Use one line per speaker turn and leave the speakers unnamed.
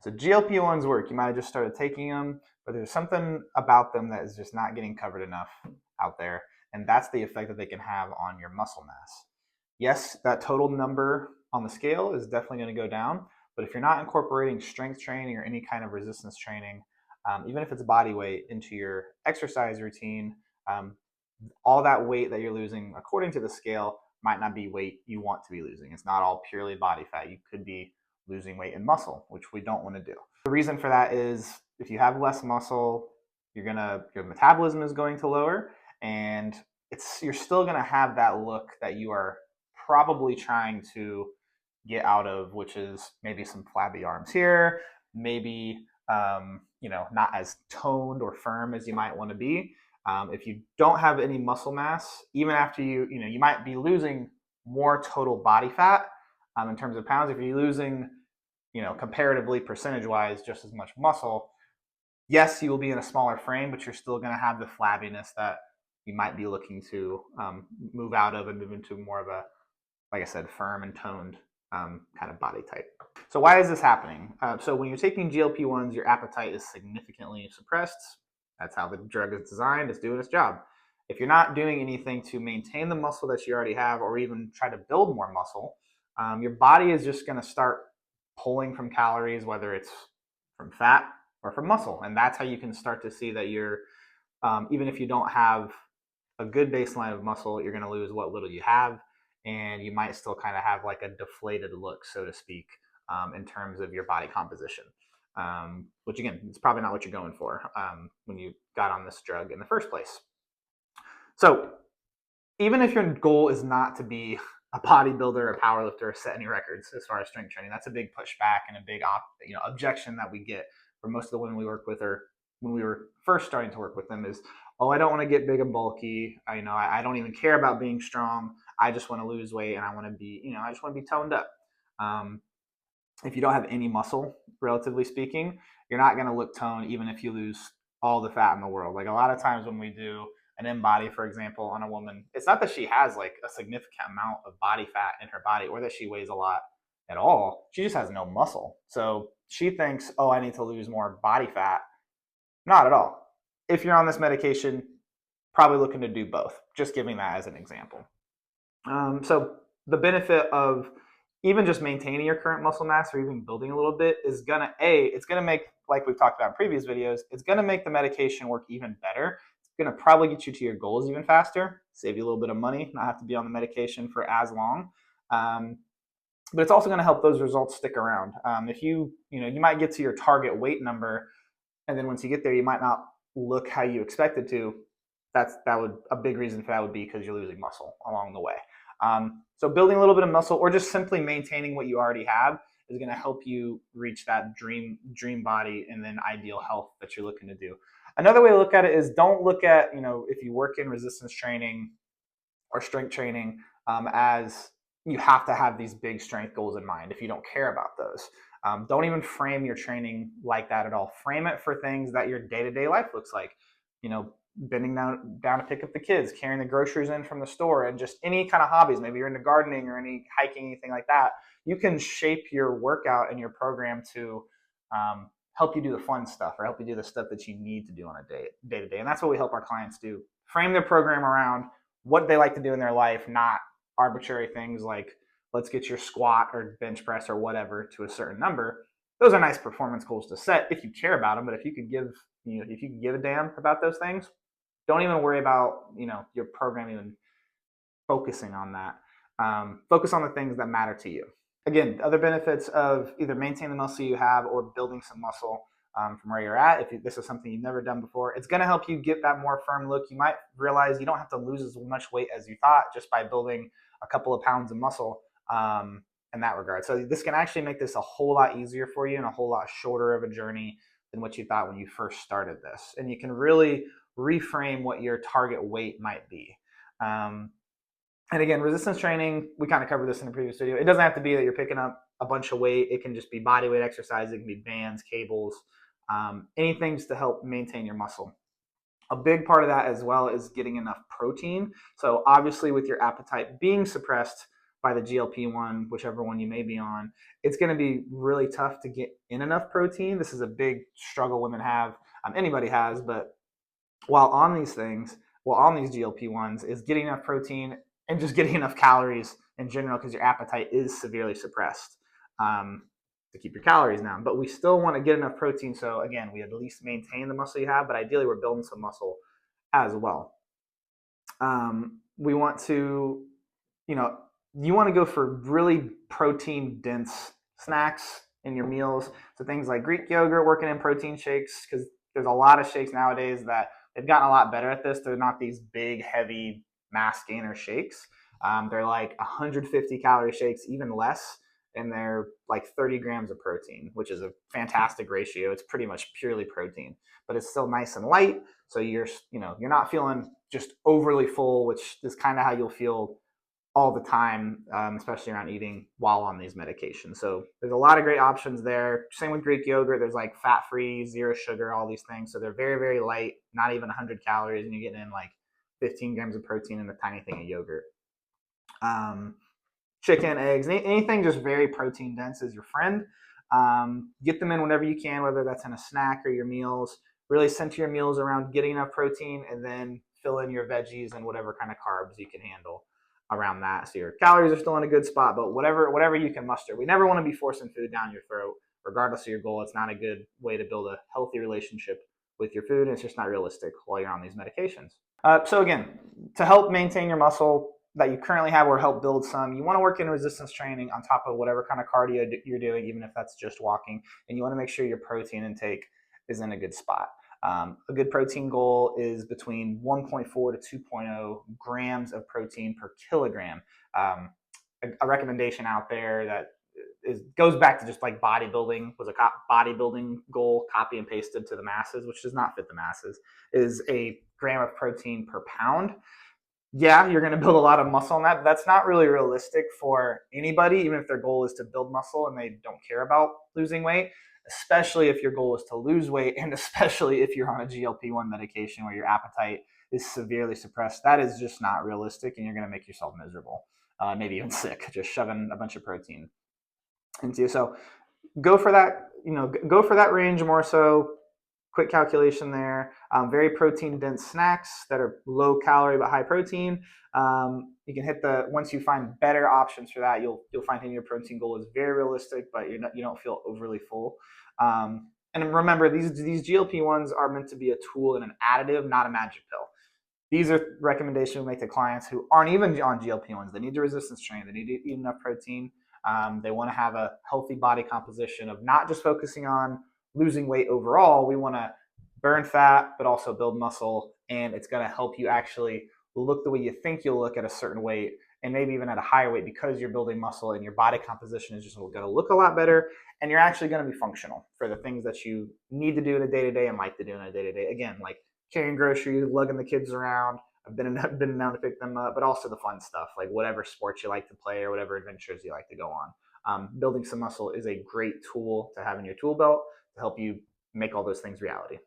So GLP-1s work. You might have just started taking them, but there's something about them that is just not getting covered enough out there. And that's the effect that they can have on your muscle mass. Yes, that total number on the scale is definitely going to go down, but if you're not incorporating strength training or any kind of resistance training, even if it's body weight, into your exercise routine, um, all that weight that you're losing according to the scale might not be weight you want to be losing. It's not all purely body fat. You could be losing weight in muscle, which we don't want to do. The reason for that is if you have less muscle, your metabolism is going to lower, and you're still gonna have that look that you are probably trying to get out of, which is maybe some flabby arms here, maybe not as toned or firm as you might want to be. If you don't have any muscle mass, even after you might be losing more total body fat in terms of pounds. If you're losing, comparatively percentage-wise, just as much muscle, yes, you will be in a smaller frame, but you're still going to have the flabbiness that you might be looking to move out of and move into more of a, like I said, firm and toned kind of body type. So why is this happening? So when you're taking GLP-1s, your appetite is significantly suppressed. That's how the drug is designed. It's doing its job. If you're not doing anything to maintain the muscle that you already have or even try to build more muscle, your body is just going to start pulling from calories, whether it's from fat or from muscle. And that's how you can start to see that you're, even if you don't have a good baseline of muscle, you're going to lose what little you have. And you might still kind of have like a deflated look, so to speak, in terms of your body composition. Which again, it's probably not what you're going for when you got on this drug in the first place. So even if your goal is not to be a bodybuilder, a powerlifter, or set any records as far as strength training, that's a big pushback and a big objection that we get from most of the women we work with, or when we were first starting to work with them, is, oh, I don't want to get big and bulky. I don't even care about being strong. I just want to lose weight and I want to be, I just want to be toned up. If you don't have any muscle, relatively speaking, you're not going to look toned even if you lose all the fat in the world. Like a lot of times when we do an InBody, for example, on a woman, it's not that she has like a significant amount of body fat in her body or that she weighs a lot at all. She just has no muscle. So she thinks, oh, I need to lose more body fat. Not at all. If you're on this medication, probably looking to do both. Just giving that as an example. So the benefit of even just maintaining your current muscle mass or even building a little bit is it's gonna make, like we've talked about in previous videos, it's gonna make the medication work even better. It's gonna probably get you to your goals even faster, save you a little bit of money, not have to be on the medication for as long. But it's also gonna help those results stick around. If you might get to your target weight number, and then once you get there, you might not look how you expected to. A big reason for that would be because you're losing muscle along the way. So building a little bit of muscle or just simply maintaining what you already have is going to help you reach that dream body and then ideal health that you're looking to do. Another way to look at it is, don't look at, if you work in resistance training or strength training, as you have to have these big strength goals in mind if you don't care about those. Don't even frame your training like that at all. Frame it for things that your day-to-day life looks like. Bending down to pick up the kids, carrying the groceries in from the store, and just any kind of hobbies. Maybe you're into gardening or any hiking, anything like that. You can shape your workout and your program to help you do the fun stuff or help you do the stuff that you need to do on a day-to-day. And that's what we help our clients do. Frame their program around what they like to do in their life, not arbitrary things like, let's get your squat or bench press or whatever to a certain number. Those are nice performance goals to set if you care about them, but if you could give a damn about those things, don't even worry about your program even focusing on that. Focus on the things that matter to you. Again, other benefits of either maintaining the muscle you have or building some muscle from where you're at. If this is something you've never done before, it's going to help you get that more firm look. You might realize you don't have to lose as much weight as you thought just by building a couple of pounds of muscle in that regard. So this can actually make this a whole lot easier for you and a whole lot shorter of a journey than what you thought when you first started this. And you can really reframe what your target weight might be. And again, resistance training, we kind of covered this in a previous video. It doesn't have to be that you're picking up a bunch of weight. It can just be body weight exercise. It can be bands, cables, anything to help maintain your muscle. A big part of that as well is getting enough protein. So obviously with your appetite being suppressed, by the GLP-1, whichever one you may be on, it's going to be really tough to get in enough protein. This is a big struggle women have, anybody has, but while on these things, while on these GLP-1s, is getting enough protein and just getting enough calories in general, because your appetite is severely suppressed, to keep your calories down. But we still want to get enough protein, so again, we at least maintain the muscle you have, but ideally we're building some muscle as well. We want to, you want to go for really protein dense snacks in your meals. So things like Greek yogurt, working in protein shakes, because there's a lot of shakes nowadays that they've gotten a lot better at this. They're not these big, heavy mass gainer shakes. They're like 150 calorie shakes, even less, and they're like 30 grams of protein, which is a fantastic ratio. It's pretty much purely protein, but it's still nice and light. So you're not feeling just overly full, which is kind of how you'll feel all the time, especially around eating while on these medications. So there's a lot of great options there. Same with Greek yogurt. There's like fat-free, zero sugar, all these things. So they're very, very light, not even 100 calories, and you're getting in like 15 grams of protein in a tiny thing of yogurt. Chicken, eggs, anything just very protein dense is your friend. Get them in whenever you can, whether that's in a snack or your meals. Really center your meals around getting enough protein, and then fill in your veggies and whatever kind of carbs you can handle around that. So your calories are still in a good spot, but whatever you can muster. We never want to be forcing food down your throat, regardless of your goal. It's not a good way to build a healthy relationship with your food, and it's just not realistic while you're on these medications. So again, to help maintain your muscle that you currently have or help build some, you want to work in resistance training on top of whatever kind of cardio you're doing, even if that's just walking, and you want to make sure your protein intake is in a good spot. A good protein goal is between 1.4 to 2.0 grams of protein per kilogram. A recommendation out there that goes back to just like bodybuilding, was a bodybuilding goal, copy and pasted to the masses, which does not fit the masses, is a gram of protein per pound. Yeah, you're going to build a lot of muscle on that. That's not really realistic for anybody, even if their goal is to build muscle and they don't care about losing weight, especially if your goal is to lose weight, and especially if you're on a GLP-1 medication where your appetite is severely suppressed. That is just not realistic, and you're going to make yourself miserable, maybe even sick, just shoving a bunch of protein into you. So go for that, go for that range more so. Quick calculation there. Very protein dense snacks that are low calorie but high protein. You can hit once you find better options for that, you'll find hitting your protein goal is very realistic, but you don't feel overly full. And remember, these GLP-1s are meant to be a tool and an additive, not a magic pill. These are recommendations we make to clients who aren't even on GLP-1s. They need to resistance train. They need to eat enough protein. They want to have a healthy body composition of not just focusing on losing weight overall. We want to burn fat, but also build muscle, and it's going to help you actually look the way you think you'll look at a certain weight, and maybe even at a higher weight, because you're building muscle and your body composition is just going to look a lot better, and you're actually going to be functional for the things that you need to do in a day-to-day and like to do in a day-to-day. Again, like carrying groceries, lugging the kids around. I've been known to pick them up, but also the fun stuff, like whatever sports you like to play or whatever adventures you like to go on. Building some muscle is a great tool to have in your tool belt to help you make all those things reality.